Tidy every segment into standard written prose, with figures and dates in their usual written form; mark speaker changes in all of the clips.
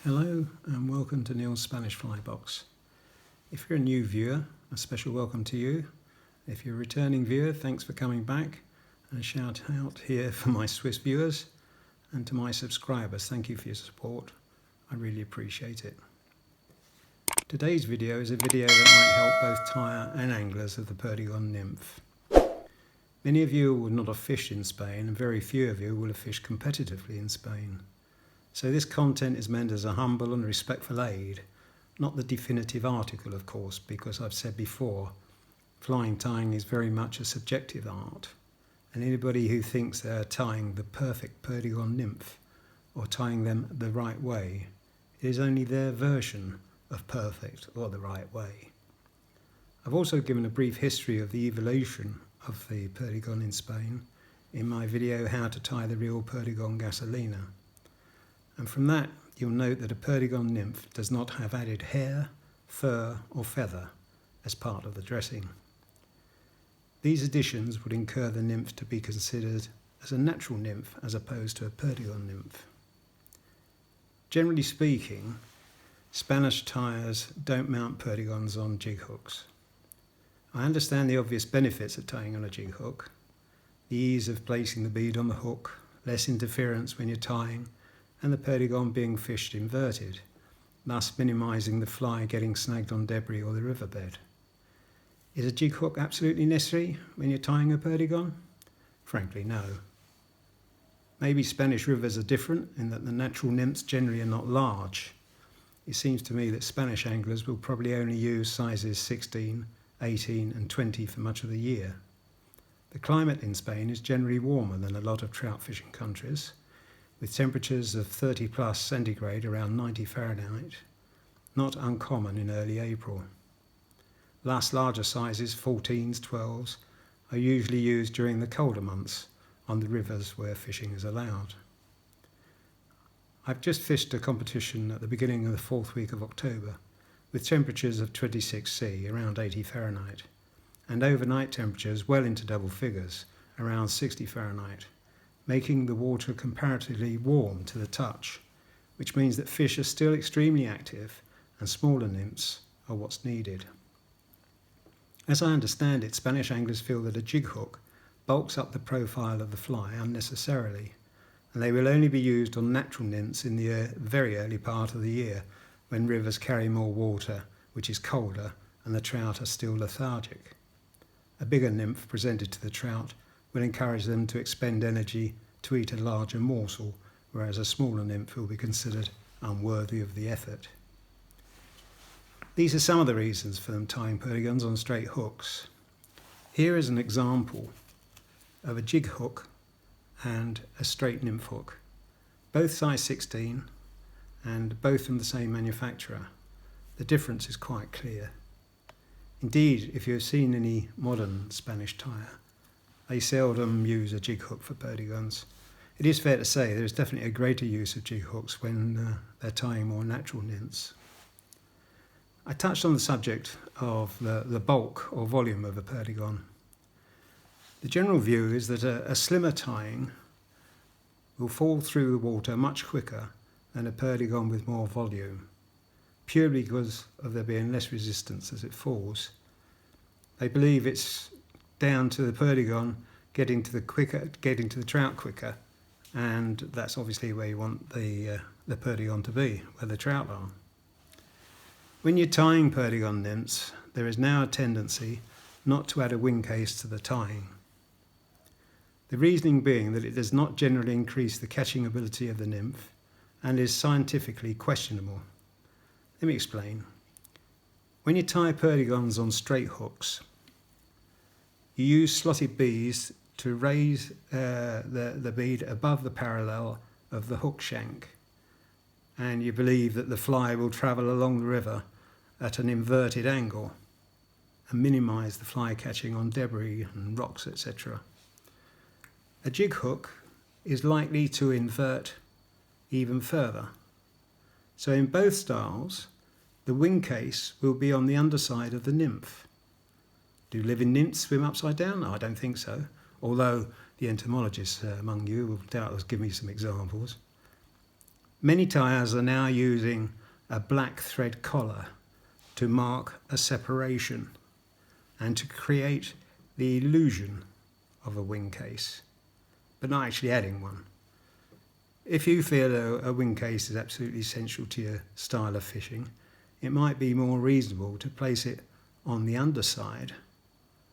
Speaker 1: Hello and welcome to Neil's Spanish Fly Box. If you're a new viewer, a special welcome to you. If you're a returning viewer, thanks for coming back. And a shout out here for my Swiss viewers, and to my subscribers, thank you for your support. I really appreciate it. Today's video is a video that might help both tyer and anglers of the Perdigon Nymph. Many of you will not have fished in Spain, and very few of you will have fished competitively in Spain. So this content is meant as a humble and respectful aid, not the definitive article, of course, because I've said before, flying tying is very much a subjective art, and anybody who thinks they're tying the perfect Perdigon nymph or tying them the right way, it is only their version of perfect or the right way. I've also given a brief history of the evolution of the Perdigon in Spain in my video How to Tie the Real Perdigon Gasolina. And from that, you'll note that a Perdigon nymph does not have added hair, fur or feather as part of the dressing. These additions would incur the nymph to be considered as a natural nymph as opposed to a Perdigon nymph. Generally speaking, Spanish tyers don't mount Perdigons on jig hooks. I understand the obvious benefits of tying on a jig hook: the ease of placing the bead on the hook, less interference when you're tying, and the Perdigon being fished inverted, thus minimising the fly getting snagged on debris or the riverbed. Is a jig hook absolutely necessary when you're tying a Perdigon? Frankly, no. Maybe Spanish rivers are different in that the natural nymphs generally are not large. It seems to me that Spanish anglers will probably only use sizes 16, 18 and 20 for much of the year. The climate in Spain is generally warmer than a lot of trout fishing countries, with temperatures of 30 plus centigrade around 90 Fahrenheit, not uncommon in early April. Thus larger sizes, 14s, 12s, are usually used during the colder months on the rivers where fishing is allowed. I've just fished a competition at the beginning of the 4th week of October with temperatures of 26°, around 80 Fahrenheit, and overnight temperatures well into double figures, around 60 Fahrenheit. Making the water comparatively warm to the touch, which means that fish are still extremely active and smaller nymphs are what's needed. As I understand it, Spanish anglers feel that a jig hook bulks up the profile of the fly unnecessarily, and they will only be used on natural nymphs in the very early part of the year when rivers carry more water, which is colder, and the trout are still lethargic. A bigger nymph presented to the trout will encourage them to expend energy to eat a larger morsel, whereas a smaller nymph will be considered unworthy of the effort. These are some of the reasons for them tying Perdigons on straight hooks. Here is an example of a jig hook and a straight nymph hook, both size 16 and both from the same manufacturer. The difference is quite clear. Indeed, if you have seen any modern Spanish tyer, they seldom use a jig hook for Perdigons. It is fair to say there is definitely a greater use of jig hooks when they're tying more natural nymphs. I touched on the subject of the bulk or volume of a Perdigon. The general view is that a slimmer tying will fall through the water much quicker than a Perdigon with more volume, purely because of there being less resistance as it falls. They believe it's down to the Perdigon getting to the trout quicker, and that's obviously where you want the Perdigon to be, where the trout are. When you're tying Perdigon nymphs, there is now a tendency not to add a wing case to the tying. The reasoning being that it does not generally increase the catching ability of the nymph and is scientifically questionable. Let me explain. When you tie Perdigons on straight hooks, you use slotted beads to raise the bead above the parallel of the hook shank, and you believe that the fly will travel along the river at an inverted angle and minimise the fly catching on debris and rocks, etc. A jig hook is likely to invert even further. So in both styles, the wing case will be on the underside of the nymph. Do living nymphs swim upside down? No, I don't think so, although the entomologists among you will doubtless give me some examples. Many tyers are now using a black thread collar to mark a separation and to create the illusion of a wing case, but not actually adding one. If you feel a wing case is absolutely essential to your style of fishing, it might be more reasonable to place it on the underside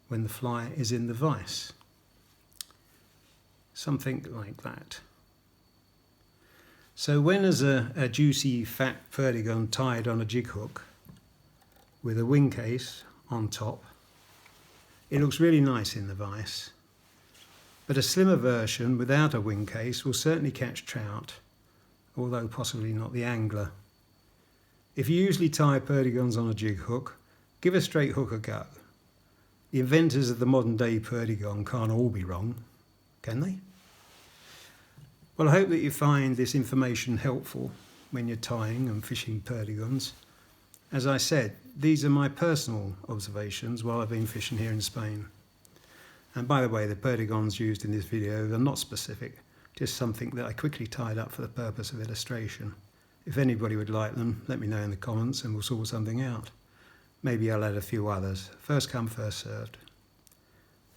Speaker 1: when the fly is in the vise. Something like that. So when there's a juicy fat perdigon tied on a jig hook with a wing case on top, it looks really nice in the vise. But a slimmer version without a wing case will certainly catch trout, although possibly not the angler. If you usually tie perdigons on a jig hook, give a straight hook a go. The inventors of the modern day perdigon can't all be wrong, can they? Well, I hope that you find this information helpful when you're tying and fishing perdigons. As I said, these are my personal observations while I've been fishing here in Spain. And by the way, the perdigons used in this video are not specific, just something that I quickly tied up for the purpose of illustration. If anybody would like them, let me know in the comments and we'll sort something out. Maybe I'll add a few others. First come, first served.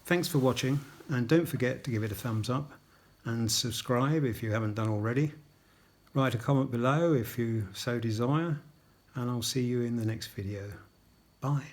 Speaker 1: Thanks for watching, and don't forget to give it a thumbs up and subscribe if you haven't done already. Write a comment below if you so desire, and I'll see you in the next video. Bye.